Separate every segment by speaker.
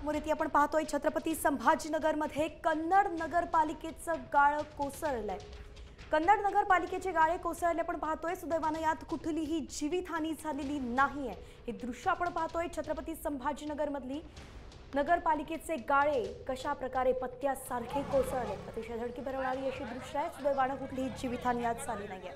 Speaker 1: मुरिती आपण पाहतोय छत्रपती संभाजीनगरमध्ये कन्नड नगरपालिकेचं गाळं कोसळलंय। कन्नड नगरपालिकेचे गाळे कोसळले आपण पाहतोय। सुदैवाने यात कुठलीही जीवितहानी झालेली नाहीये। हे दृश्य आपण पाहतोय छत्रपती संभाजीनगरमधली नगरपालिकेचे गाळे कशा प्रकारे पत्त्यासारखे कोसळले। अतिशय धडकी भरवणारी अशी दृश्य आहे। सुदैवाने कुठलीही जीवितहानी यात झाली नाहीये।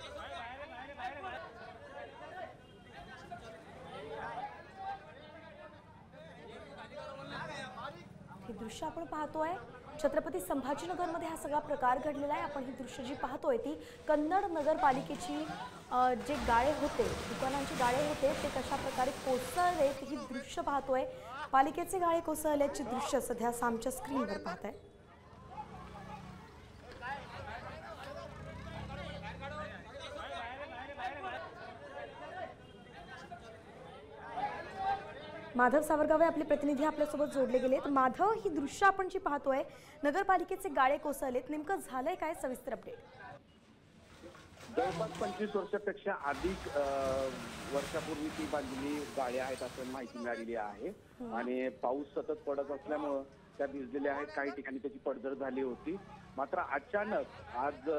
Speaker 1: हे दृश्य आपण पाहतोय छत्रपती संभाजीनगरमध्ये हा सगळा प्रकार घडलेला आहे। आपण ही दृश्य जी पाहतोय ती कन्नड नगरपालिकेची जे गाळे होते, दुकानांचे गाळे होते ते कशा प्रकारे कोसळले ही दृश्य पाहतोय। पालिकेचे गाळे कोसळल्याची दृश्य सध्या आमच्या स्क्रीनवर पाहताय। माधव सावरगावे आपले प्रतिनिधी आपल्यासोबत जोडले गेले। तर माधव, ही दृश्य आपण जी पाहतोय नगरपालिकेचे गाळे कोसळलेत, नेमकं झालंय काय? सविस्तर अपडेट।
Speaker 2: जवळपास 25 वर्षापेक्षा अधिक वर्षापूर्वी ती बांधलेली गाळे आहेत असं माहिती मिळालेली आहे। आणि पाऊस सतत पडत असल्यामुळे त्या भिजलेल्या आहेत। काही ठिकाणी त्याची पडझड झाली होती। मात्र अचानक आज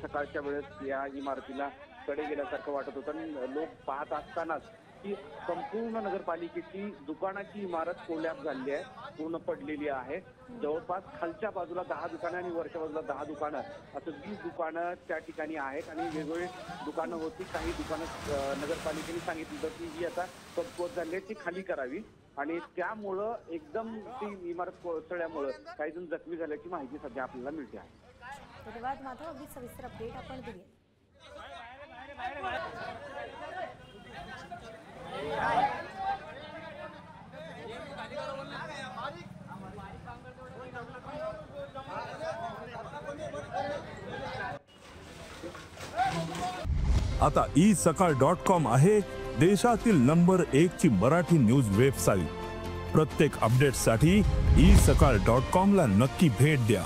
Speaker 2: सकाळच्या वेळेस या इमारतीला कडे गेल्यासारखं वाटत होतं आणि लोक पाहत असतानाच की संपूर्ण नगरपालिकेची दुकानाची इमारत कोलॅप्स झालेली आहे, पूर्ण पडलेली आहे। जवळपास खालच्या बाजूला 10 दुकानं आणि वरच्या बाजूला 10 दुकानं असं 20 दुकानं त्या ठिकाणी आहेत आणि वेगवेगळी दुकानं होती। काही दुकानं नगरपालिकेने सांगितलं होतं की ही आता कमकुवत झाली आहे, ती खाली करावी आणि त्यामुळं एकदम ती इमारत कोसळल्यामुळं काही जण जखमी झाल्याची माहिती सध्या आपल्याला मिळते आहे।
Speaker 1: धन्यवाद माधव, अगदी सविस्तर अपडेट आपण दिली।
Speaker 3: आता isakal.com आहे देशातील नंबर 1 ची मराठी न्यूज वेबसाईट। प्रत्येक अपडेटसाठी isakal.com ला नक्की भेट द्या।